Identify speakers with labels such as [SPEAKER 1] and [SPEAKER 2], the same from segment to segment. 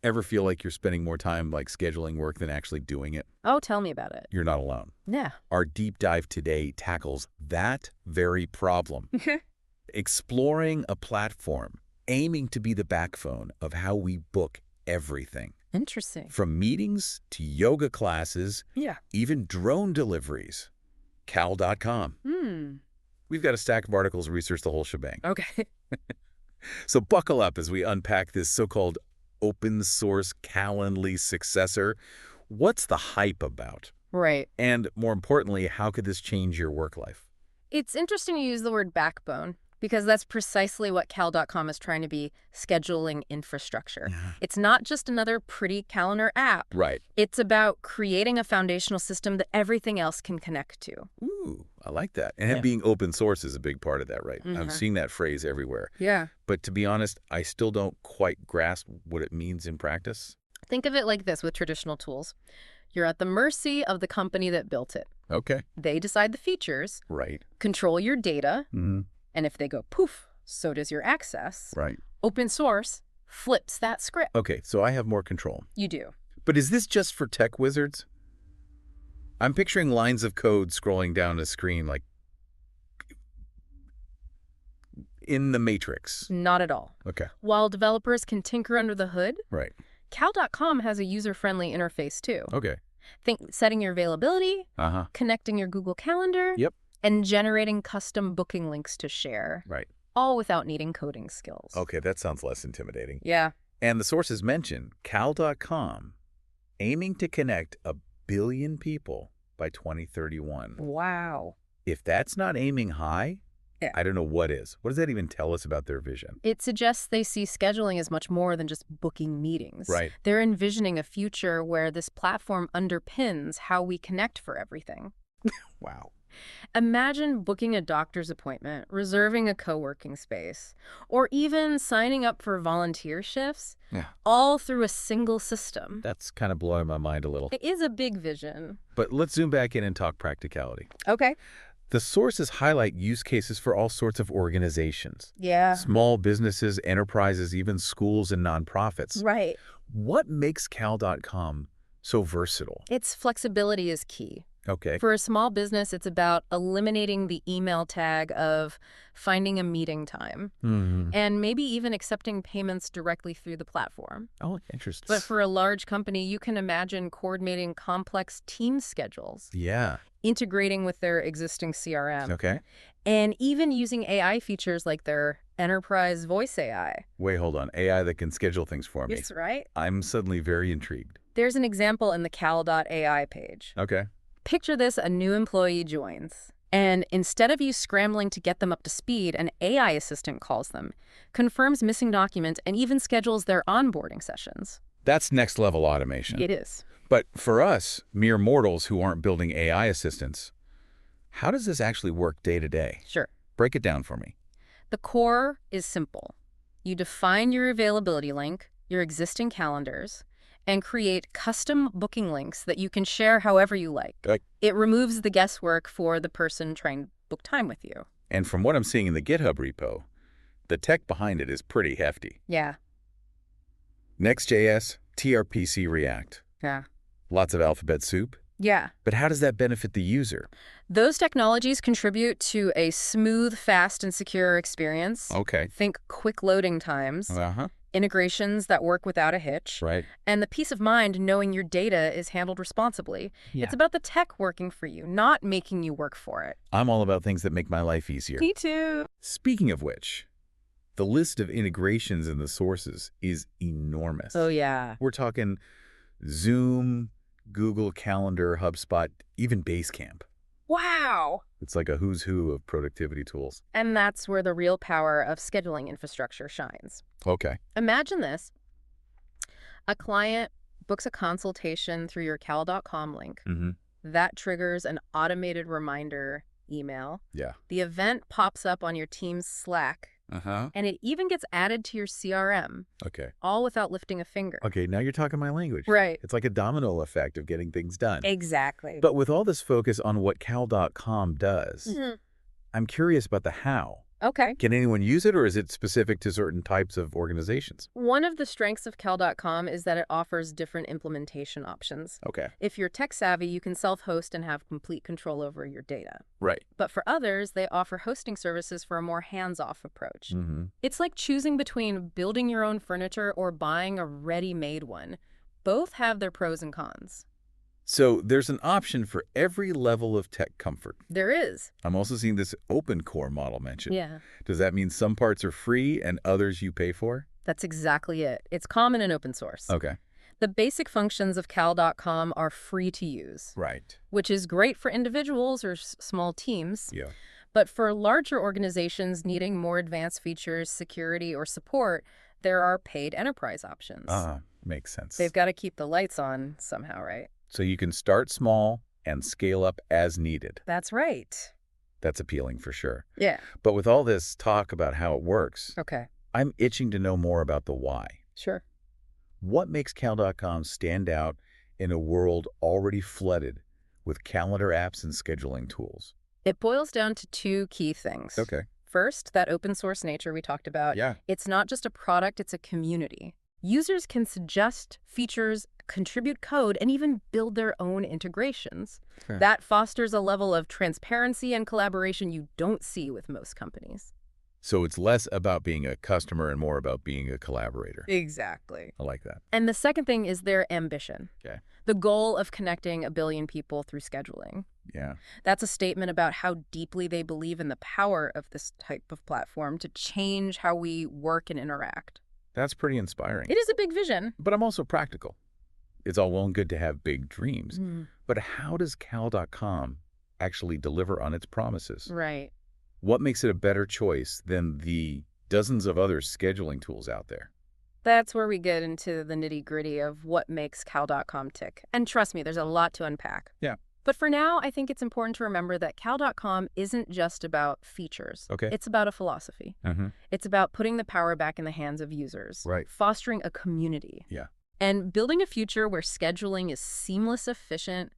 [SPEAKER 1] Ever feel like you're spending more time like scheduling work than actually doing it?
[SPEAKER 2] Oh, tell me about it.
[SPEAKER 1] You're not alone.
[SPEAKER 2] Yeah.
[SPEAKER 1] Our deep dive today tackles that very problem, exploring a platform aiming to be the backbone of how we book everything.
[SPEAKER 2] Interesting.
[SPEAKER 1] From meetings to yoga classes,
[SPEAKER 2] Yeah.
[SPEAKER 1] even drone deliveries. Cal.com. We've got a stack of articles research the whole shebang.
[SPEAKER 2] Okay.
[SPEAKER 1] So buckle up as we unpack this so-called open source Calendly successor. What's the hype about?
[SPEAKER 2] Right.
[SPEAKER 1] And more importantly, how could this change your work life?
[SPEAKER 2] It's interesting you use the word backbone because that's precisely what Cal.com is trying to be, scheduling infrastructure. It's not just another pretty calendar app.
[SPEAKER 1] Right.
[SPEAKER 2] It's about creating a foundational system that everything else can connect to.
[SPEAKER 1] Ooh, I like that. And it being open source is a big part of that, right? I'm seeing that phrase everywhere.
[SPEAKER 2] Yeah.
[SPEAKER 1] But to be honest, I still don't quite grasp what it means in practice.
[SPEAKER 2] Think of it like this with traditional tools. You're at the mercy of the company that built it.
[SPEAKER 1] Okay.
[SPEAKER 2] They decide the features,
[SPEAKER 1] Right.
[SPEAKER 2] control your data,
[SPEAKER 1] Mm-hmm.
[SPEAKER 2] and if they go poof, so does your access.
[SPEAKER 1] Right.
[SPEAKER 2] Open source flips that script.
[SPEAKER 1] Okay, so I have more control.
[SPEAKER 2] You do.
[SPEAKER 1] But is this just for tech wizards? I'm picturing lines of code scrolling down a screen like in the Matrix.
[SPEAKER 2] Not at all.
[SPEAKER 1] Okay.
[SPEAKER 2] While developers can tinker under the hood,
[SPEAKER 1] Right.
[SPEAKER 2] Cal.com has a user-friendly interface too.
[SPEAKER 1] Okay.
[SPEAKER 2] Think setting your availability,
[SPEAKER 1] Uh-huh.
[SPEAKER 2] connecting your Google Calendar,
[SPEAKER 1] Yep.
[SPEAKER 2] and generating custom booking links to share,
[SPEAKER 1] Right.
[SPEAKER 2] all without needing coding skills.
[SPEAKER 1] Okay, that sounds less intimidating.
[SPEAKER 2] Yeah.
[SPEAKER 1] And the sources mention Cal.com aiming to connect 1 billion people by 2031.
[SPEAKER 2] Wow.
[SPEAKER 1] If that's not aiming high,
[SPEAKER 2] Yeah.
[SPEAKER 1] I don't know what is. What does that even tell us about their vision?
[SPEAKER 2] It suggests they see scheduling as much more than just booking meetings.
[SPEAKER 1] Right.
[SPEAKER 2] They're envisioning a future where this platform underpins how we connect for everything.
[SPEAKER 1] Wow.
[SPEAKER 2] Imagine booking a doctor's appointment, reserving a co-working space, or even signing up for volunteer shifts,
[SPEAKER 1] Yeah.
[SPEAKER 2] all through a single system.
[SPEAKER 1] That's kind of blowing my mind a little.
[SPEAKER 2] It is a big vision.
[SPEAKER 1] But let's zoom back in and talk practicality.
[SPEAKER 2] Okay.
[SPEAKER 1] The sources highlight use cases for all sorts of organizations.
[SPEAKER 2] Yeah.
[SPEAKER 1] Small businesses, enterprises, even schools and nonprofits.
[SPEAKER 2] Right.
[SPEAKER 1] What makes Cal.com so versatile?
[SPEAKER 2] Its flexibility is key.
[SPEAKER 1] Okay.
[SPEAKER 2] For a small business, it's about eliminating the email tag of finding a meeting time and maybe even accepting payments directly through the platform.
[SPEAKER 1] Oh, interesting.
[SPEAKER 2] But for a large company, you can imagine coordinating complex team schedules,
[SPEAKER 1] Yeah.
[SPEAKER 2] integrating with their existing CRM,
[SPEAKER 1] Okay.
[SPEAKER 2] and even using AI features like their enterprise voice AI.
[SPEAKER 1] Wait, hold on. AI that can schedule things for me.
[SPEAKER 2] Yes, right?
[SPEAKER 1] I'm suddenly very intrigued.
[SPEAKER 2] There's an example in the cal.ai page.
[SPEAKER 1] Okay.
[SPEAKER 2] Picture this: a new employee joins. And instead of you scrambling to get them up to speed, an AI assistant calls them, confirms missing documents, and even schedules their onboarding sessions.
[SPEAKER 1] That's next level automation.
[SPEAKER 2] It is.
[SPEAKER 1] But for us, mere mortals who aren't building AI assistants, how does this actually work day to day?
[SPEAKER 2] Sure.
[SPEAKER 1] Break it down for me.
[SPEAKER 2] The core is simple. You define your availability link, your existing calendars, and create custom booking links that you can share however you like. It removes the guesswork for the person trying to book time with you.
[SPEAKER 1] And from what I'm seeing in the GitHub repo, the tech behind it is pretty hefty.
[SPEAKER 2] Yeah.
[SPEAKER 1] Next.js, TRPC React.
[SPEAKER 2] Yeah.
[SPEAKER 1] Lots of alphabet soup.
[SPEAKER 2] Yeah.
[SPEAKER 1] But how does that benefit the user?
[SPEAKER 2] Those technologies contribute to a smooth, fast, and secure experience.
[SPEAKER 1] Okay.
[SPEAKER 2] Think quick loading times, integrations that work without a hitch,
[SPEAKER 1] Right.
[SPEAKER 2] and the peace of mind knowing your data is handled responsibly.
[SPEAKER 1] Yeah.
[SPEAKER 2] It's about the tech working for you, not making you work for it.
[SPEAKER 1] I'm all about things that make my life easier.
[SPEAKER 2] Me too.
[SPEAKER 1] Speaking of which, the list of integrations in the sources is enormous.
[SPEAKER 2] Oh, yeah.
[SPEAKER 1] We're talking Zoom, Google Calendar, HubSpot, even Basecamp.
[SPEAKER 2] Wow.
[SPEAKER 1] It's like a who's who of productivity tools.
[SPEAKER 2] And that's where the real power of scheduling infrastructure shines.
[SPEAKER 1] Okay.
[SPEAKER 2] Imagine this. A client books a consultation through your cal.com link. That triggers an automated reminder email.
[SPEAKER 1] Yeah.
[SPEAKER 2] The event pops up on your team's Slack, and it even gets added to your CRM,
[SPEAKER 1] Okay.
[SPEAKER 2] all without lifting a finger.
[SPEAKER 1] Okay, now you're talking my language.
[SPEAKER 2] Right.
[SPEAKER 1] It's like a domino effect of getting things done.
[SPEAKER 2] Exactly.
[SPEAKER 1] But with all this focus on what Cal.com does, I'm curious about the how.
[SPEAKER 2] Okay.
[SPEAKER 1] Can anyone use it, or is it specific to certain types of organizations?
[SPEAKER 2] One of the strengths of Cal.com is that it offers different implementation options.
[SPEAKER 1] Okay.
[SPEAKER 2] If you're tech savvy, you can self-host and have complete control over your data.
[SPEAKER 1] Right.
[SPEAKER 2] But for others, they offer hosting services for a more hands-off approach.
[SPEAKER 1] Mm-hmm.
[SPEAKER 2] It's like choosing between building your own furniture or buying a ready-made one. Both have their pros and cons.
[SPEAKER 1] So there's an option for every level of tech comfort.
[SPEAKER 2] There is.
[SPEAKER 1] I'm also seeing this open core model mentioned.
[SPEAKER 2] Yeah,
[SPEAKER 1] Does that mean some parts are free and others you pay for?
[SPEAKER 2] that's exactly it. It's common in open source.
[SPEAKER 1] Okay.
[SPEAKER 2] The basic functions of Cal.com are free to use,
[SPEAKER 1] Right.
[SPEAKER 2] which is great for individuals or small teams.
[SPEAKER 1] Yeah.
[SPEAKER 2] But for larger organizations needing more advanced features, security, or support, there are paid enterprise options.
[SPEAKER 1] Makes sense.
[SPEAKER 2] They've got to keep the lights on somehow, right?
[SPEAKER 1] So you can start small and scale up as needed.
[SPEAKER 2] That's right.
[SPEAKER 1] That's appealing for sure.
[SPEAKER 2] Yeah.
[SPEAKER 1] But with all this talk about how it works,
[SPEAKER 2] Okay.
[SPEAKER 1] I'm itching to know more about the why.
[SPEAKER 2] Sure.
[SPEAKER 1] What makes Cal.com stand out in a world already flooded with calendar apps and scheduling tools?
[SPEAKER 2] It boils down to two key things.
[SPEAKER 1] Okay.
[SPEAKER 2] First, that open source nature we talked about.
[SPEAKER 1] Yeah.
[SPEAKER 2] It's not just a product, it's a community. Users can suggest features, contribute code, and even build their own integrations.
[SPEAKER 1] Sure.
[SPEAKER 2] That fosters a level of transparency and collaboration you don't see with most companies.
[SPEAKER 1] So it's less about being a customer and more about being a collaborator.
[SPEAKER 2] Exactly.
[SPEAKER 1] I like that.
[SPEAKER 2] And the second thing is their ambition.
[SPEAKER 1] Okay.
[SPEAKER 2] The goal of connecting 1 billion people through scheduling.
[SPEAKER 1] Yeah.
[SPEAKER 2] That's a statement about how deeply they believe in the power of this type of platform to change how we work and interact.
[SPEAKER 1] That's pretty inspiring.
[SPEAKER 2] It is a big vision.
[SPEAKER 1] But I'm also practical. It's all well and good to have big dreams. But how does Cal.com actually deliver on its promises?
[SPEAKER 2] Right.
[SPEAKER 1] What makes it a better choice than the dozens of other scheduling tools out there?
[SPEAKER 2] That's where we get into the nitty-gritty of what makes Cal.com tick. And trust me, there's a lot to unpack.
[SPEAKER 1] Yeah.
[SPEAKER 2] But for now, I think it's important to remember that Cal.com isn't just about features.
[SPEAKER 1] Okay.
[SPEAKER 2] It's about a philosophy.
[SPEAKER 1] Mm-hmm.
[SPEAKER 2] It's about putting the power back in the hands of users.
[SPEAKER 1] Right.
[SPEAKER 2] Fostering a community.
[SPEAKER 1] Yeah.
[SPEAKER 2] And building a future where scheduling is seamless, efficient,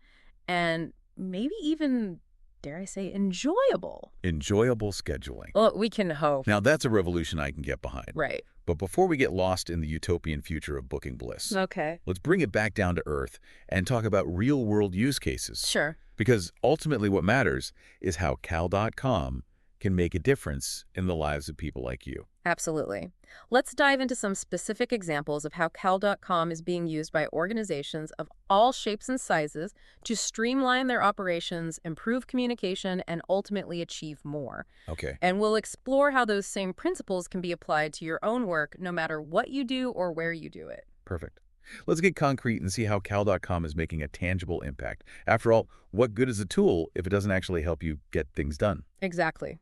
[SPEAKER 2] and maybe even, dare I say, enjoyable.
[SPEAKER 1] Enjoyable scheduling.
[SPEAKER 2] Well, we can hope.
[SPEAKER 1] Now, that's a revolution I can get behind.
[SPEAKER 2] Right.
[SPEAKER 1] But before we get lost in the utopian future of booking bliss,
[SPEAKER 2] Okay.
[SPEAKER 1] let's bring it back down to earth and talk about real-world use cases.
[SPEAKER 2] Sure.
[SPEAKER 1] Because ultimately what matters is how Cal.com can make a difference in the lives of people like you.
[SPEAKER 2] Absolutely. Let's dive into some specific examples of how Cal.com is being used by organizations of all shapes and sizes to streamline their operations, improve communication, and ultimately achieve more.
[SPEAKER 1] Okay.
[SPEAKER 2] And we'll explore how those same principles can be applied to your own work, no matter what you do or where you do it.
[SPEAKER 1] Perfect. Let's get concrete and see how Cal.com is making a tangible impact. After all, what good is a tool if it doesn't actually help you get things done?
[SPEAKER 2] Exactly.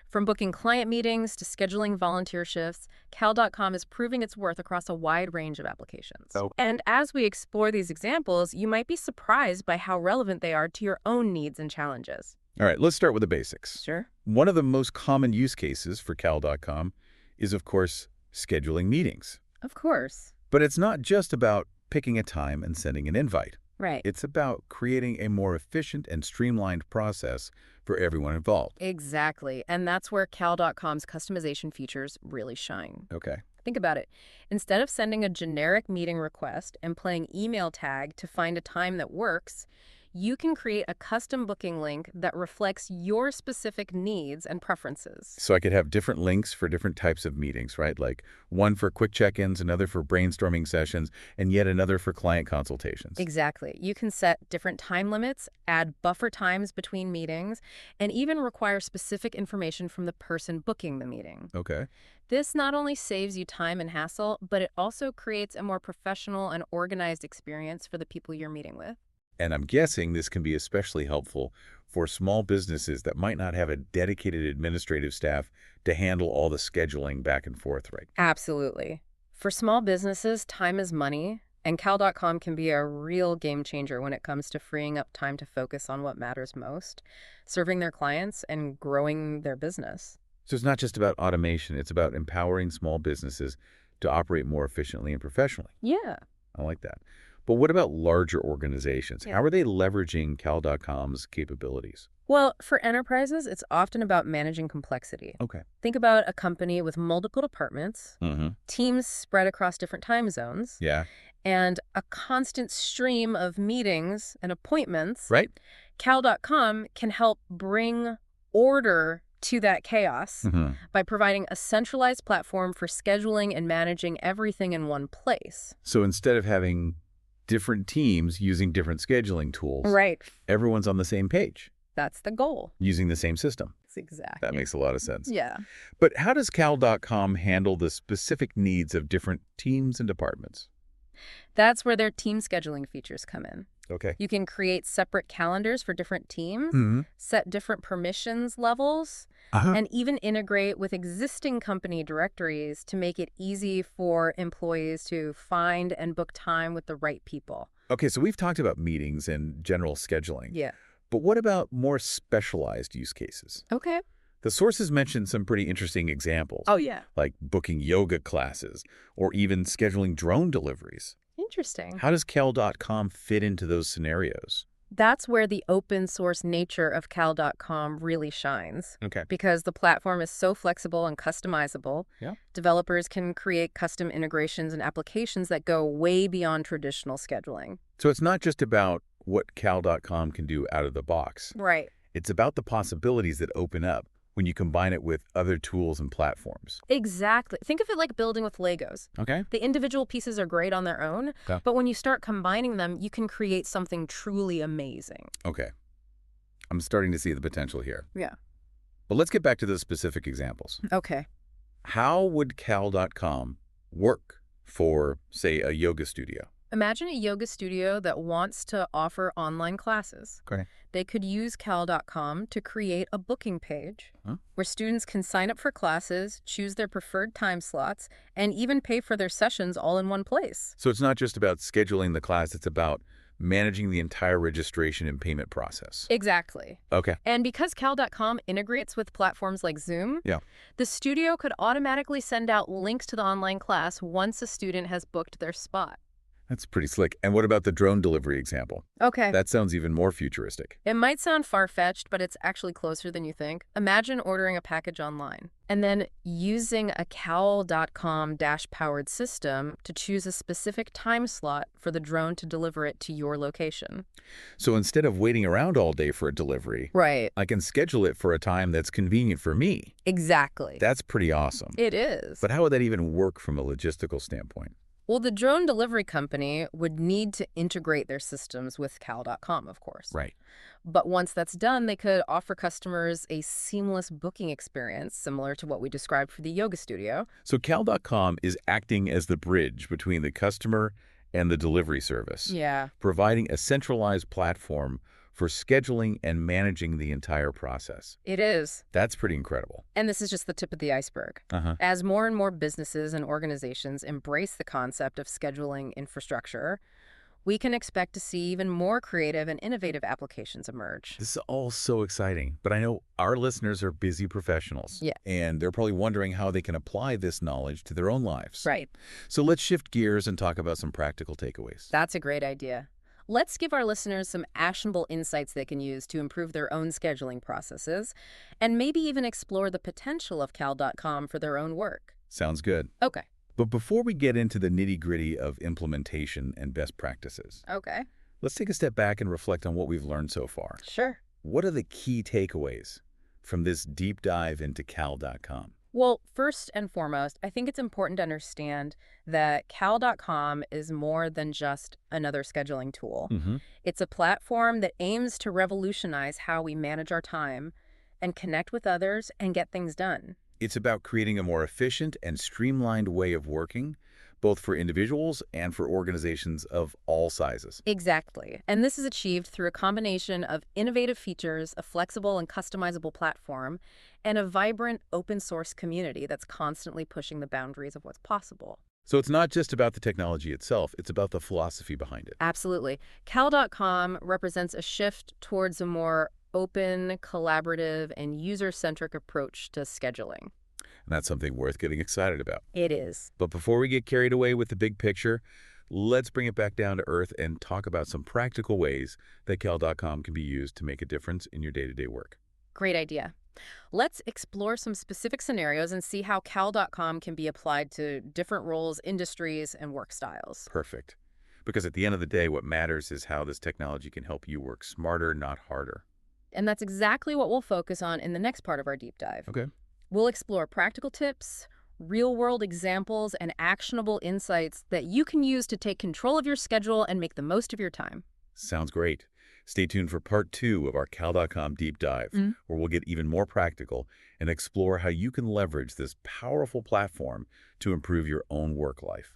[SPEAKER 2] From booking client meetings to scheduling volunteer shifts, Cal.com is proving its worth across a wide range of applications.
[SPEAKER 1] Oh.
[SPEAKER 2] And as we explore these examples, you might be surprised by how relevant they are to your own needs and challenges.
[SPEAKER 1] All right, let's start with the basics.
[SPEAKER 2] Sure.
[SPEAKER 1] One of the most common use cases for Cal.com is, of course, scheduling meetings.
[SPEAKER 2] Of course.
[SPEAKER 1] But it's not just about picking a time and sending an invite.
[SPEAKER 2] Right.
[SPEAKER 1] It's about creating a more efficient and streamlined process for everyone involved.
[SPEAKER 2] Exactly. And that's where Cal.com's customization features really shine.
[SPEAKER 1] Okay.
[SPEAKER 2] Think about it. Instead of sending a generic meeting request and playing email tag to find a time that works, you can create a custom booking link that reflects your specific needs and preferences.
[SPEAKER 1] So I could have different links for different types of meetings, right? Like one for quick check-ins, another for brainstorming sessions, and yet another for client consultations.
[SPEAKER 2] Exactly. You can set different time limits, add buffer times between meetings, and even require specific information from the person booking the meeting.
[SPEAKER 1] Okay.
[SPEAKER 2] This not only saves you time and hassle, but it also creates a more professional and organized experience for the people you're meeting with.
[SPEAKER 1] And I'm guessing this can be especially helpful for small businesses that might not have a dedicated administrative staff to handle all the scheduling back and forth, right?
[SPEAKER 2] Absolutely. For small businesses, time is money, and Cal.com can be a real game changer when it comes to freeing up time to focus on what matters most, serving their clients and growing their business.
[SPEAKER 1] So it's not just about automation, it's about empowering small businesses to operate more efficiently and professionally.
[SPEAKER 2] Yeah.
[SPEAKER 1] I like that. But what about larger organizations? How are they leveraging Cal.com's capabilities?
[SPEAKER 2] Well, for enterprises, it's often about managing complexity.
[SPEAKER 1] Okay.
[SPEAKER 2] Think about a company with multiple departments,
[SPEAKER 1] Mm-hmm.
[SPEAKER 2] teams spread across different time zones,
[SPEAKER 1] Yeah.
[SPEAKER 2] and a constant stream of meetings and appointments.
[SPEAKER 1] Right?
[SPEAKER 2] Cal.com can help bring order to that chaos
[SPEAKER 1] Mm-hmm.
[SPEAKER 2] by providing a centralized platform for scheduling and managing everything in one place.
[SPEAKER 1] So instead of having different teams using different scheduling tools,
[SPEAKER 2] Right.
[SPEAKER 1] everyone's on the same page,
[SPEAKER 2] That's the goal.
[SPEAKER 1] using the same system.
[SPEAKER 2] Exactly.
[SPEAKER 1] That makes a lot of sense.
[SPEAKER 2] Yeah.
[SPEAKER 1] But how does Cal.com handle the specific needs of different teams and departments?
[SPEAKER 2] That's where their team scheduling features come in.
[SPEAKER 1] Okay.
[SPEAKER 2] You can create separate calendars for different teams,
[SPEAKER 1] Mm-hmm.
[SPEAKER 2] set different permissions levels, and even integrate with existing company directories to make it easy for employees to find and book time with the right people.
[SPEAKER 1] Okay, so we've talked about meetings and general scheduling.
[SPEAKER 2] Yeah.
[SPEAKER 1] But what about more specialized use cases?
[SPEAKER 2] Okay.
[SPEAKER 1] The sources mentioned some pretty interesting examples,
[SPEAKER 2] Oh, yeah.
[SPEAKER 1] like booking yoga classes or even scheduling drone deliveries.
[SPEAKER 2] Interesting.
[SPEAKER 1] How does Cal.com fit into those scenarios?
[SPEAKER 2] That's where the open source nature of Cal.com really shines.
[SPEAKER 1] Okay.
[SPEAKER 2] Because the platform is so flexible and customizable,
[SPEAKER 1] Yeah.
[SPEAKER 2] developers can create custom integrations and applications that go way beyond traditional scheduling.
[SPEAKER 1] So it's not just about what Cal.com can do out of the box.
[SPEAKER 2] Right.
[SPEAKER 1] It's about the possibilities that open up when you combine it with other tools and platforms.
[SPEAKER 2] Exactly. Think of it like building with Legos.
[SPEAKER 1] Okay.
[SPEAKER 2] The individual pieces are great on their own,
[SPEAKER 1] Yeah.
[SPEAKER 2] but when you start combining them, you can create something truly amazing.
[SPEAKER 1] Okay. I'm starting to see the potential here.
[SPEAKER 2] Yeah.
[SPEAKER 1] But let's get back to the specific examples.
[SPEAKER 2] Okay.
[SPEAKER 1] How would Cal.com work for, say, a yoga studio?
[SPEAKER 2] Imagine a yoga studio that wants to offer online classes.
[SPEAKER 1] Okay.
[SPEAKER 2] They could use Cal.com to create a booking page
[SPEAKER 1] Huh?
[SPEAKER 2] where students can sign up for classes, choose their preferred time slots, and even pay for their sessions all in one place.
[SPEAKER 1] So it's not just about scheduling the class, it's about managing the entire registration and payment process.
[SPEAKER 2] Exactly.
[SPEAKER 1] Okay.
[SPEAKER 2] And because Cal.com integrates with platforms like Zoom,
[SPEAKER 1] Yeah.
[SPEAKER 2] the studio could automatically send out links to the online class once a student has booked their spot.
[SPEAKER 1] That's pretty slick. And what about the drone delivery example?
[SPEAKER 2] Okay.
[SPEAKER 1] That sounds even more futuristic.
[SPEAKER 2] It might sound far-fetched, but it's actually closer than you think. Imagine ordering a package online and then using a Cal.com Dash-powered system to choose a specific time slot for the drone to deliver it to your location.
[SPEAKER 1] So instead of waiting around all day for a delivery,
[SPEAKER 2] Right.
[SPEAKER 1] I can schedule it for a time that's convenient for me.
[SPEAKER 2] Exactly.
[SPEAKER 1] That's pretty awesome.
[SPEAKER 2] It is.
[SPEAKER 1] But how would that even work from a logistical standpoint?
[SPEAKER 2] Well, the drone delivery company would need to integrate their systems with Cal.com, of course.
[SPEAKER 1] Right.
[SPEAKER 2] But once that's done, they could offer customers a seamless booking experience, similar to what we described for the yoga studio.
[SPEAKER 1] So Cal.com is acting as the bridge between the customer and the delivery service,
[SPEAKER 2] Yeah.
[SPEAKER 1] providing a centralized platform for scheduling and managing the entire process.
[SPEAKER 2] It is.
[SPEAKER 1] That's pretty incredible.
[SPEAKER 2] And this is just the tip of the iceberg.
[SPEAKER 1] Uh-huh.
[SPEAKER 2] As more and more businesses and organizations embrace the concept of scheduling infrastructure, we can expect to see even more creative and innovative applications emerge.
[SPEAKER 1] This is all so exciting, but I know our listeners are busy professionals.
[SPEAKER 2] Yeah.
[SPEAKER 1] And they're probably wondering how they can apply this knowledge to their own lives.
[SPEAKER 2] Right.
[SPEAKER 1] So let's shift gears and talk about some practical takeaways.
[SPEAKER 2] That's a great idea. Let's give our listeners some actionable insights they can use to improve their own scheduling processes and maybe even explore the potential of Cal.com for their own work.
[SPEAKER 1] Sounds good.
[SPEAKER 2] Okay.
[SPEAKER 1] But before we get into the nitty-gritty of implementation and best practices,
[SPEAKER 2] Okay.
[SPEAKER 1] let's take a step back and reflect on what we've learned so far.
[SPEAKER 2] Sure.
[SPEAKER 1] What are the key takeaways from this deep dive into Cal.com?
[SPEAKER 2] Well, first and foremost, I think it's important to understand that Cal.com is more than just another scheduling tool.
[SPEAKER 1] Mm-hmm.
[SPEAKER 2] It's a platform that aims to revolutionize how we manage our time and connect with others and get things done.
[SPEAKER 1] It's about creating a more efficient and streamlined way of working, both for individuals and for organizations of all sizes.
[SPEAKER 2] Exactly. And this is achieved through a combination of innovative features, a flexible and customizable platform, and a vibrant open source community that's constantly pushing the boundaries of what's possible.
[SPEAKER 1] So it's not just about the technology itself, it's about the philosophy behind it.
[SPEAKER 2] Absolutely. Cal.com represents a shift towards a more open, collaborative, and user-centric approach to scheduling.
[SPEAKER 1] And that's something worth getting excited about.
[SPEAKER 2] It is.
[SPEAKER 1] But before we get carried away with the big picture, let's bring it back down to earth and talk about some practical ways that Cal.com can be used to make a difference in your day-to-day work.
[SPEAKER 2] Great idea. Let's explore some specific scenarios and see how Cal.com can be applied to different roles, industries, and work styles.
[SPEAKER 1] Perfect. Because at the end of the day, what matters is how this technology can help you work smarter, not harder.
[SPEAKER 2] And that's exactly what we'll focus on in the next part of our deep dive.
[SPEAKER 1] Okay.
[SPEAKER 2] We'll explore practical tips, real-world examples, and actionable insights that you can use to take control of your schedule and make the most of your time.
[SPEAKER 1] Sounds great. Stay tuned for part 2 of our Cal.com deep dive, where we'll get even more practical and explore how you can leverage this powerful platform to improve your own work life.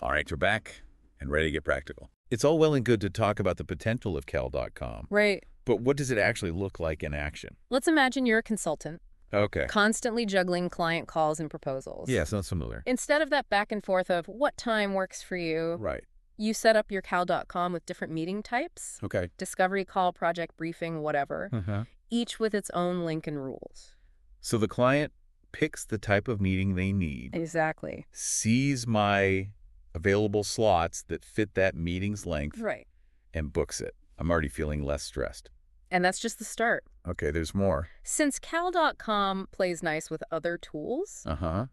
[SPEAKER 1] All right, we're back and ready to get practical. It's all well and good to talk about the potential of Cal.com.
[SPEAKER 2] Right.
[SPEAKER 1] But what does it actually look like in action?
[SPEAKER 2] Let's imagine you're a consultant.
[SPEAKER 1] Okay.
[SPEAKER 2] Constantly juggling client calls and proposals.
[SPEAKER 1] Yeah, sounds familiar.
[SPEAKER 2] Instead of that back and forth of what time works for you,
[SPEAKER 1] Right.
[SPEAKER 2] you set up your Cal.com with different meeting types.
[SPEAKER 1] Okay.
[SPEAKER 2] Discovery call, project briefing, whatever. Each with its own link and rules.
[SPEAKER 1] So the client picks the type of meeting they need.
[SPEAKER 2] Exactly.
[SPEAKER 1] Sees my available slots that fit that meeting's length.
[SPEAKER 2] Right.
[SPEAKER 1] And books it. I'm already feeling less stressed.
[SPEAKER 2] And that's just the start.
[SPEAKER 1] Okay, there's more.
[SPEAKER 2] Since Cal.com plays nice with other tools,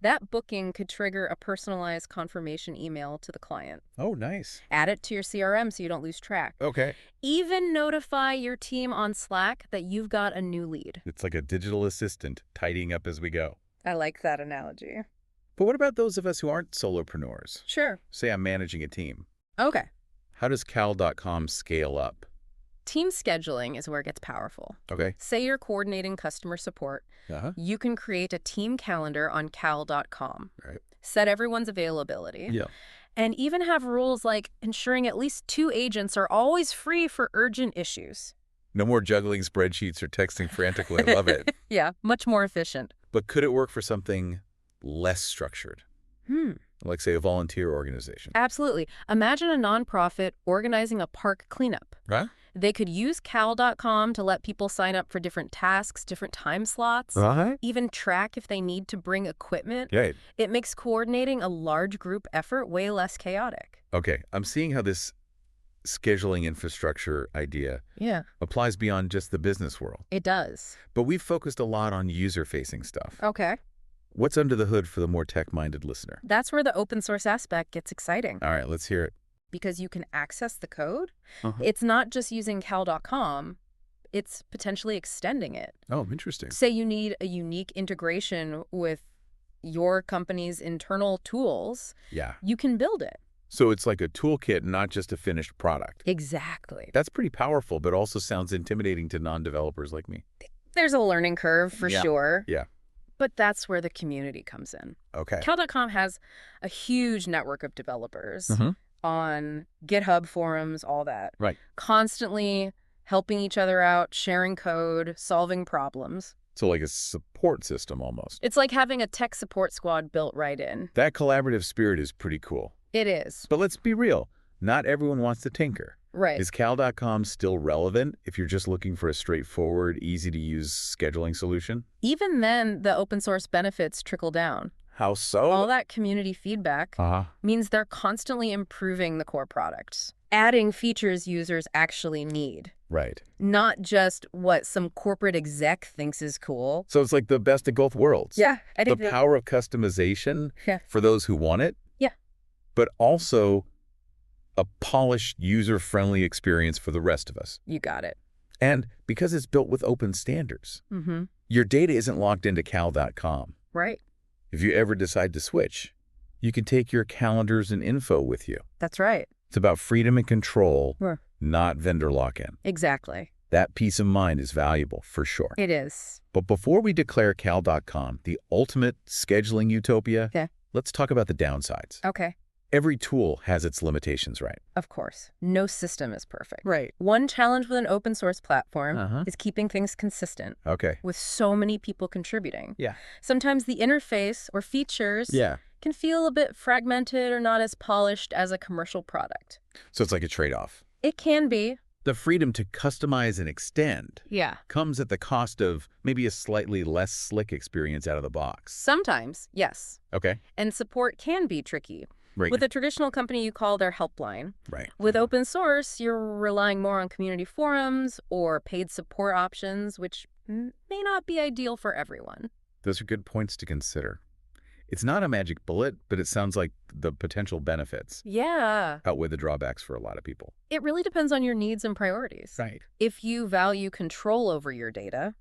[SPEAKER 2] that booking could trigger a personalized confirmation email to the client.
[SPEAKER 1] Oh, nice.
[SPEAKER 2] Add it to your CRM so you don't lose track.
[SPEAKER 1] Okay.
[SPEAKER 2] Even notify your team on Slack that you've got a new lead.
[SPEAKER 1] It's like a digital assistant tidying up as we go.
[SPEAKER 2] I like that analogy.
[SPEAKER 1] But what about those of us who aren't solopreneurs?
[SPEAKER 2] Sure.
[SPEAKER 1] Say I'm managing a team.
[SPEAKER 2] Okay.
[SPEAKER 1] How does Cal.com scale up?
[SPEAKER 2] Team scheduling is where it gets powerful.
[SPEAKER 1] Okay.
[SPEAKER 2] Say you're coordinating customer support. You can create a team calendar on Cal.com.
[SPEAKER 1] Right.
[SPEAKER 2] Set everyone's availability.
[SPEAKER 1] Yeah.
[SPEAKER 2] And even have rules like ensuring at least 2 agents are always free for urgent issues.
[SPEAKER 1] No more juggling spreadsheets or texting frantically. I love it.
[SPEAKER 2] Yeah, much more efficient.
[SPEAKER 1] But could it work for something less structured? Like, say, a volunteer organization.
[SPEAKER 2] Absolutely. Imagine a nonprofit organizing a park cleanup.
[SPEAKER 1] Right.
[SPEAKER 2] They could use Cal.com to let people sign up for different tasks, different time slots, even track if they need to bring equipment.
[SPEAKER 1] Right.
[SPEAKER 2] It makes coordinating a large group effort way less chaotic.
[SPEAKER 1] Okay, I'm seeing how this scheduling infrastructure idea applies beyond just the business world.
[SPEAKER 2] It does.
[SPEAKER 1] But we've focused a lot on user-facing stuff.
[SPEAKER 2] Okay.
[SPEAKER 1] What's under the hood for the more tech-minded listener?
[SPEAKER 2] That's where the open source aspect gets exciting.
[SPEAKER 1] All right, let's hear it.
[SPEAKER 2] Because you can access the code. It's not just using Cal.com, it's potentially extending it.
[SPEAKER 1] Oh, interesting.
[SPEAKER 2] Say you need a unique integration with your company's internal tools.
[SPEAKER 1] Yeah.
[SPEAKER 2] You can build it.
[SPEAKER 1] So it's like a toolkit, not just a finished product.
[SPEAKER 2] Exactly.
[SPEAKER 1] That's pretty powerful, but also sounds intimidating to non-developers like me.
[SPEAKER 2] There's a learning curve for sure.
[SPEAKER 1] Yeah.
[SPEAKER 2] But that's where the community comes in.
[SPEAKER 1] Okay.
[SPEAKER 2] Cal.com has a huge network of developers on GitHub forums, all that.
[SPEAKER 1] Right.
[SPEAKER 2] Constantly helping each other out, sharing code, solving problems.
[SPEAKER 1] So like a support system almost.
[SPEAKER 2] It's like having a tech support squad built right in.
[SPEAKER 1] That collaborative spirit is pretty cool.
[SPEAKER 2] It is.
[SPEAKER 1] But let's be real. Not everyone wants to tinker.
[SPEAKER 2] Right.
[SPEAKER 1] Is Cal.com still relevant if you're just looking for a straightforward, easy-to-use scheduling solution?
[SPEAKER 2] Even then, the open source benefits trickle down.
[SPEAKER 1] How so?
[SPEAKER 2] All that community feedback means they're constantly improving the core products, adding features users actually need.
[SPEAKER 1] Right.
[SPEAKER 2] Not just what some corporate exec thinks is cool.
[SPEAKER 1] So it's like the best of both worlds.
[SPEAKER 2] Yeah. I think
[SPEAKER 1] the power of customization
[SPEAKER 2] Yeah.
[SPEAKER 1] for those who want it.
[SPEAKER 2] Yeah.
[SPEAKER 1] But also a polished, user-friendly experience for the rest of us.
[SPEAKER 2] You got it.
[SPEAKER 1] And because it's built with open standards, your data isn't locked into Cal.com.
[SPEAKER 2] Right.
[SPEAKER 1] If you ever decide to switch, you can take your calendars and info with you.
[SPEAKER 2] That's right.
[SPEAKER 1] It's about freedom and control,
[SPEAKER 2] Sure.
[SPEAKER 1] not vendor lock-in.
[SPEAKER 2] Exactly.
[SPEAKER 1] That peace of mind is valuable, for sure.
[SPEAKER 2] It is.
[SPEAKER 1] But before we declare Cal.com the ultimate scheduling utopia, let's talk about the downsides.
[SPEAKER 2] Okay.
[SPEAKER 1] Every tool has its limitations, right?
[SPEAKER 2] Of course. No system is perfect.
[SPEAKER 1] Right.
[SPEAKER 2] One challenge with an open source platform is keeping things consistent.
[SPEAKER 1] Okay.
[SPEAKER 2] With so many people contributing.
[SPEAKER 1] Yeah.
[SPEAKER 2] Sometimes the interface or features can feel a bit fragmented or not as polished as a commercial product.
[SPEAKER 1] So it's like a trade-off.
[SPEAKER 2] It can be.
[SPEAKER 1] The freedom to customize and extend comes at the cost of maybe a slightly less slick experience out of the box.
[SPEAKER 2] Sometimes, yes.
[SPEAKER 1] Okay.
[SPEAKER 2] And support can be tricky.
[SPEAKER 1] Right.
[SPEAKER 2] With a traditional company, you call their helpline.
[SPEAKER 1] Right.
[SPEAKER 2] With open source, you're relying more on community forums or paid support options, which may not be ideal for everyone.
[SPEAKER 1] Those are good points to consider. It's not a magic bullet, but it sounds like the potential benefits
[SPEAKER 2] Yeah.
[SPEAKER 1] outweigh the drawbacks for a lot of people.
[SPEAKER 2] It really depends on your needs and priorities.
[SPEAKER 1] Right.
[SPEAKER 2] If you value control over your data,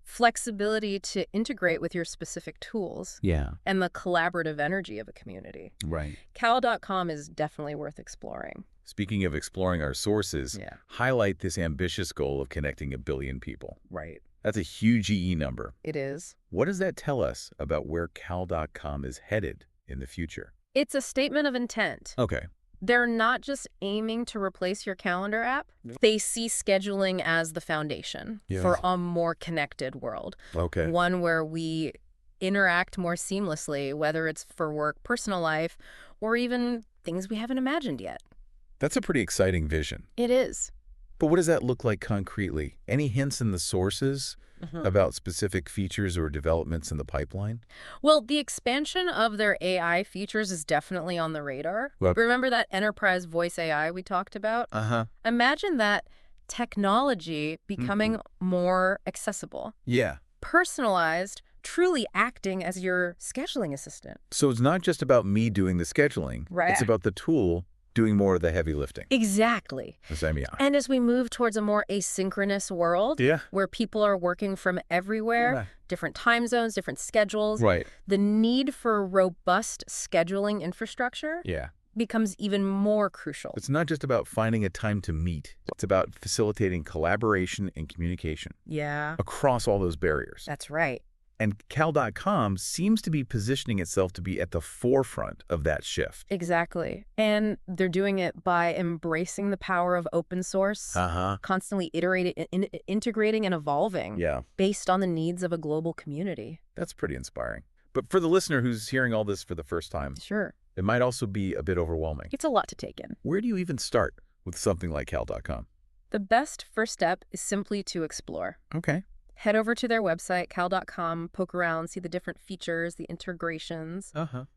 [SPEAKER 2] flexibility to integrate with your specific tools,
[SPEAKER 1] Yeah.
[SPEAKER 2] and the collaborative energy of a community,
[SPEAKER 1] Right.
[SPEAKER 2] Cal.com is definitely worth exploring.
[SPEAKER 1] Speaking of exploring our sources,
[SPEAKER 2] Yeah.
[SPEAKER 1] highlight this ambitious goal of connecting 1 billion people.
[SPEAKER 2] Right.
[SPEAKER 1] That's a huge EE number.
[SPEAKER 2] It is.
[SPEAKER 1] What does that tell us about where Cal.com is headed in the future?
[SPEAKER 2] It's a statement of intent.
[SPEAKER 1] Okay.
[SPEAKER 2] They're not just aiming to replace your calendar app. They see scheduling as the foundation for a more connected world.
[SPEAKER 1] Okay.
[SPEAKER 2] One where we interact more seamlessly, whether it's for work, personal life, or even things we haven't imagined yet.
[SPEAKER 1] That's a pretty exciting vision.
[SPEAKER 2] It is.
[SPEAKER 1] But what does that look like concretely? Any hints in the sources about specific features or developments in the pipeline?
[SPEAKER 2] Well, the expansion of their AI features is definitely on the radar.
[SPEAKER 1] Well,
[SPEAKER 2] Remember that enterprise voice AI we talked about? Imagine that technology becoming more accessible,
[SPEAKER 1] Yeah.
[SPEAKER 2] personalized, truly acting as your scheduling assistant.
[SPEAKER 1] So it's not just about me doing the scheduling.
[SPEAKER 2] Right.
[SPEAKER 1] It's about the tool doing more of the heavy lifting.
[SPEAKER 2] Exactly. And as we move towards a more asynchronous world, where people are working from everywhere, different time zones, different schedules, the need for robust scheduling infrastructure becomes even more crucial.
[SPEAKER 1] It's not just about finding a time to meet. It's about facilitating collaboration and communication across all those barriers.
[SPEAKER 2] That's right.
[SPEAKER 1] And Cal.com seems to be positioning itself to be at the forefront of that shift.
[SPEAKER 2] Exactly. And they're doing it by embracing the power of open source, constantly integrating and evolving based on the needs of a global community.
[SPEAKER 1] That's pretty inspiring. But for the listener who's hearing all this for the first time, it might also be a bit overwhelming.
[SPEAKER 2] It's a lot to take in.
[SPEAKER 1] Where do you even start with something like Cal.com?
[SPEAKER 2] The best first step is simply to explore.
[SPEAKER 1] Okay.
[SPEAKER 2] Head over to their website, cal.com, poke around, see the different features, the integrations.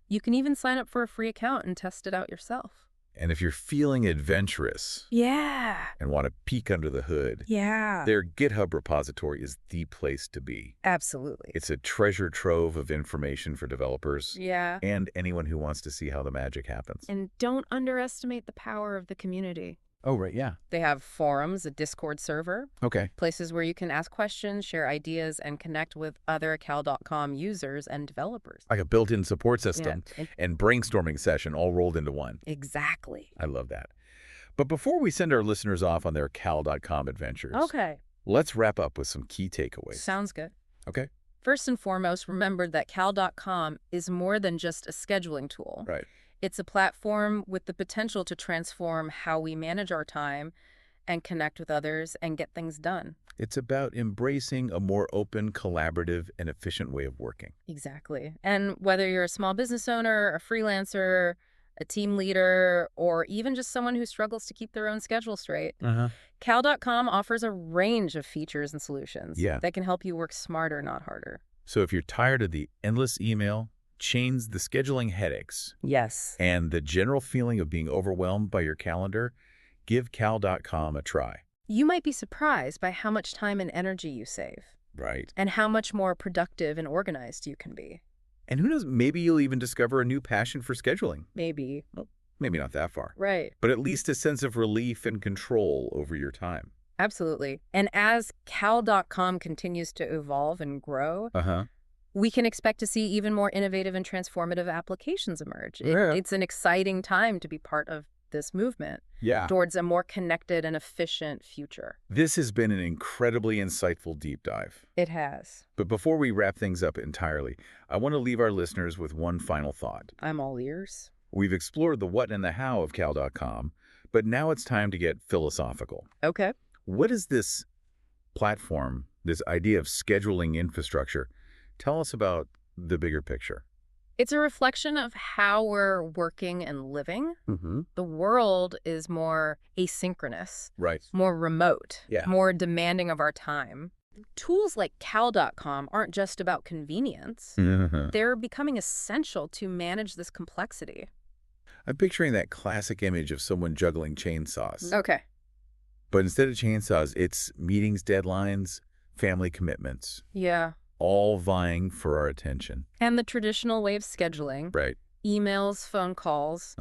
[SPEAKER 2] You can even sign up for a free account and test it out yourself.
[SPEAKER 1] And if you're feeling adventurous and want to peek under the hood, their GitHub repository is the place to be.
[SPEAKER 2] Absolutely.
[SPEAKER 1] It's a treasure trove of information for developers
[SPEAKER 2] and
[SPEAKER 1] anyone who wants to see how the magic happens.
[SPEAKER 2] And don't underestimate the power of the community.
[SPEAKER 1] Oh, right, yeah.
[SPEAKER 2] They have forums, a Discord server.
[SPEAKER 1] Okay.
[SPEAKER 2] Places where you can ask questions, share ideas, and connect with other Cal.com users and developers.
[SPEAKER 1] Like a built-in support system and brainstorming session all rolled into one.
[SPEAKER 2] Exactly.
[SPEAKER 1] I love that. But before we send our listeners off on their Cal.com adventures, let's wrap up with some key takeaways.
[SPEAKER 2] Sounds good.
[SPEAKER 1] Okay.
[SPEAKER 2] First and foremost, remember that Cal.com is more than just a scheduling tool.
[SPEAKER 1] Right.
[SPEAKER 2] It's a platform with the potential to transform how we manage our time and connect with others and get things done.
[SPEAKER 1] It's about embracing a more open, collaborative, and efficient way of working.
[SPEAKER 2] Exactly. And whether you're a small business owner, a freelancer, a team leader, or even just someone who struggles to keep their own schedule straight, Cal.com offers a range of features and solutions that can help you work smarter, not harder.
[SPEAKER 1] So if you're tired of the endless email, chains, the scheduling headaches, and the general feeling of being overwhelmed by your calendar, give Cal.com a try.
[SPEAKER 2] You might be surprised by how much time and energy you save.
[SPEAKER 1] Right.
[SPEAKER 2] And how much more productive and organized you can be.
[SPEAKER 1] And who knows, maybe you'll even discover a new passion for scheduling.
[SPEAKER 2] Maybe.
[SPEAKER 1] Well, maybe not that far.
[SPEAKER 2] Right.
[SPEAKER 1] But at least a sense of relief and control over your time.
[SPEAKER 2] Absolutely. And as Cal.com continues to evolve and grow, we can expect to see even more innovative and transformative applications emerge. It's an exciting time to be part of this movement towards a more connected and efficient future.
[SPEAKER 1] This has been an incredibly insightful deep dive.
[SPEAKER 2] It has.
[SPEAKER 1] But before we wrap things up entirely, I want to leave our listeners with one final thought.
[SPEAKER 2] I'm all ears.
[SPEAKER 1] We've explored the what and the how of Cal.com, but now it's time to get philosophical.
[SPEAKER 2] Okay.
[SPEAKER 1] What is this platform, this idea of scheduling infrastructure? Tell us about the bigger picture.
[SPEAKER 2] It's a reflection of how we're working and living. The world is more asynchronous, more remote, more demanding of our time. Tools like Cal.com aren't just about convenience. They're becoming essential to manage this complexity.
[SPEAKER 1] I'm picturing that classic image of someone juggling chainsaws.
[SPEAKER 2] Okay.
[SPEAKER 1] But instead of chainsaws, it's meetings, deadlines, family commitments,
[SPEAKER 2] Yeah.
[SPEAKER 1] all vying for our attention.
[SPEAKER 2] And the traditional way of scheduling,
[SPEAKER 1] Right.
[SPEAKER 2] emails, phone calls,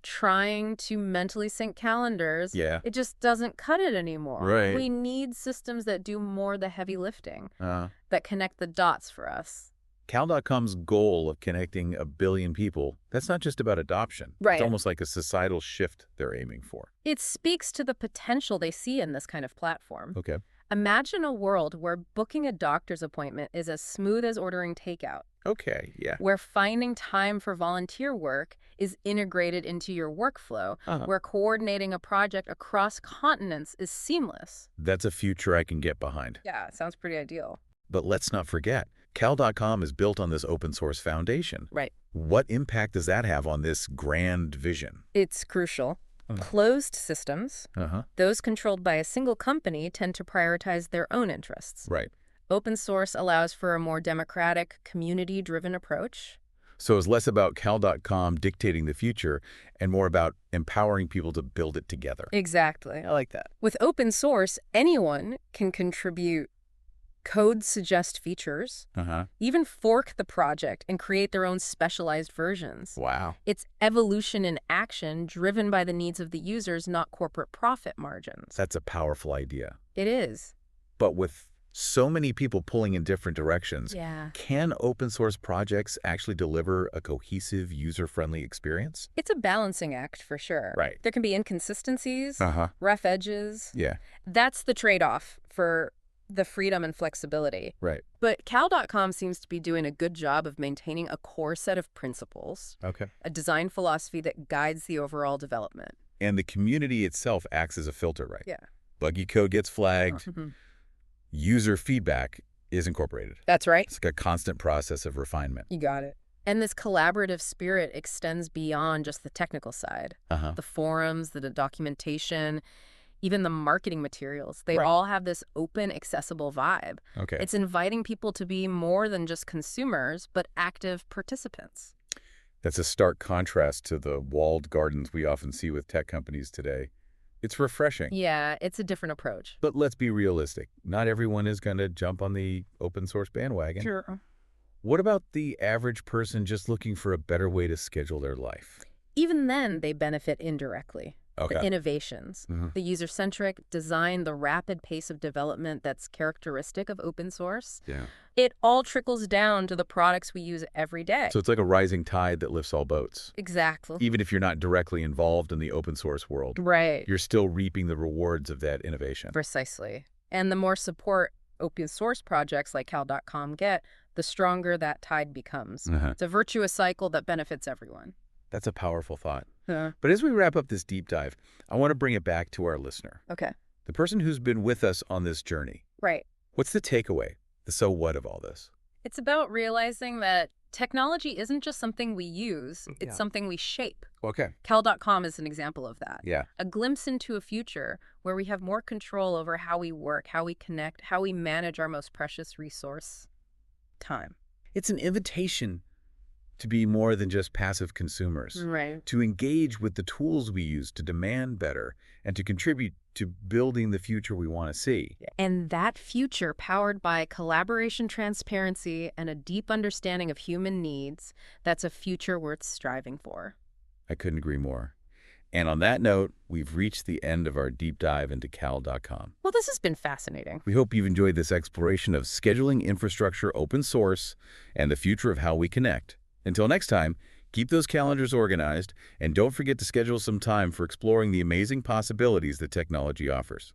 [SPEAKER 2] trying to mentally sync calendars,
[SPEAKER 1] Yeah.
[SPEAKER 2] it just doesn't cut it anymore.
[SPEAKER 1] Right.
[SPEAKER 2] We need systems that do more of the heavy lifting,
[SPEAKER 1] Uh,
[SPEAKER 2] that connect the dots for us.
[SPEAKER 1] Cal.com's goal of connecting 1 billion people, that's not just about adoption.
[SPEAKER 2] Right.
[SPEAKER 1] It's almost like a societal shift they're aiming for.
[SPEAKER 2] It speaks to the potential they see in this kind of platform.
[SPEAKER 1] Okay.
[SPEAKER 2] Imagine a world where booking a doctor's appointment is as smooth as ordering takeout,
[SPEAKER 1] Okay, yeah.
[SPEAKER 2] where finding time for volunteer work is integrated into your workflow, where coordinating a project across continents is seamless.
[SPEAKER 1] That's a future I can get behind.
[SPEAKER 2] Yeah, sounds pretty ideal.
[SPEAKER 1] But let's not forget, Cal.com is built on this open source foundation.
[SPEAKER 2] Right.
[SPEAKER 1] What impact does that have on this grand vision?
[SPEAKER 2] It's crucial. Closed systems, those controlled by a single company, tend to prioritize their own interests.
[SPEAKER 1] Right.
[SPEAKER 2] Open source allows for a more democratic, community-driven approach.
[SPEAKER 1] So it's less about Cal.com dictating the future and more about empowering people to build it together.
[SPEAKER 2] Exactly.
[SPEAKER 1] I like that.
[SPEAKER 2] With open source, anyone can contribute, code suggest features, even fork the project and create their own specialized versions.
[SPEAKER 1] Wow.
[SPEAKER 2] It's evolution in action driven by the needs of the users, not corporate profit margins.
[SPEAKER 1] That's a powerful idea.
[SPEAKER 2] It is.
[SPEAKER 1] But with so many people pulling in different directions, can open source projects actually deliver a cohesive, user-friendly experience?
[SPEAKER 2] It's a balancing act for sure.
[SPEAKER 1] Right.
[SPEAKER 2] There can be inconsistencies, rough edges.
[SPEAKER 1] Yeah.
[SPEAKER 2] That's the trade-off for the freedom and flexibility.
[SPEAKER 1] Right.
[SPEAKER 2] But Cal.com seems to be doing a good job of maintaining a core set of principles,
[SPEAKER 1] Okay.
[SPEAKER 2] a design philosophy that guides the overall development.
[SPEAKER 1] And the community itself acts as a filter, right?
[SPEAKER 2] Yeah.
[SPEAKER 1] Buggy code gets flagged. User feedback is incorporated.
[SPEAKER 2] That's right.
[SPEAKER 1] It's like a constant process of refinement.
[SPEAKER 2] You got it. And this collaborative spirit extends beyond just the technical side. The forums, the documentation, even the marketing materials, they all have this open, accessible vibe.
[SPEAKER 1] Okay.
[SPEAKER 2] It's inviting people to be more than just consumers, but active participants.
[SPEAKER 1] That's a stark contrast to the walled gardens we often see with tech companies today. It's refreshing.
[SPEAKER 2] Yeah, it's a different approach.
[SPEAKER 1] But let's be realistic. Not everyone is going to jump on the open source bandwagon.
[SPEAKER 2] Sure.
[SPEAKER 1] What about the average person just looking for a better way to schedule their life?
[SPEAKER 2] Even then, they benefit indirectly.
[SPEAKER 1] Okay.
[SPEAKER 2] The innovations, the user-centric design, the rapid pace of development that's characteristic of open source.
[SPEAKER 1] Yeah.
[SPEAKER 2] It all trickles down to the products we use every day.
[SPEAKER 1] So it's like a rising tide that lifts all boats.
[SPEAKER 2] Exactly.
[SPEAKER 1] Even if you're not directly involved in the open source world,
[SPEAKER 2] Right.
[SPEAKER 1] you're still reaping the rewards of that innovation.
[SPEAKER 2] Precisely. And the more support open source projects like Cal.com get, the stronger that tide becomes. It's a virtuous cycle that benefits everyone.
[SPEAKER 1] That's a powerful thought. But as we wrap up this deep dive, I want to bring it back to our listener.
[SPEAKER 2] Okay.
[SPEAKER 1] The person who's been with us on this journey.
[SPEAKER 2] Right.
[SPEAKER 1] What's the takeaway, the so what of all this?
[SPEAKER 2] It's about realizing that technology isn't just something we use, it's something we shape.
[SPEAKER 1] Okay.
[SPEAKER 2] Cal.com is an example of that.
[SPEAKER 1] Yeah.
[SPEAKER 2] A glimpse into a future where we have more control over how we work, how we connect, how we manage our most precious resource, time.
[SPEAKER 1] It's an invitation to be more than just passive consumers.
[SPEAKER 2] Right.
[SPEAKER 1] To engage with the tools we use to demand better and to contribute to building the future we want to see.
[SPEAKER 2] And that future, powered by collaboration, transparency, and a deep understanding of human needs, that's a future worth striving for.
[SPEAKER 1] I couldn't agree more. And on that note, we've reached the end of our deep dive into Cal.com.
[SPEAKER 2] Well, this has been fascinating.
[SPEAKER 1] We hope you've enjoyed this exploration of scheduling infrastructure open source and the future of how we connect. Until next time, keep those calendars organized, and don't forget to schedule some time for exploring the amazing possibilities that technology offers.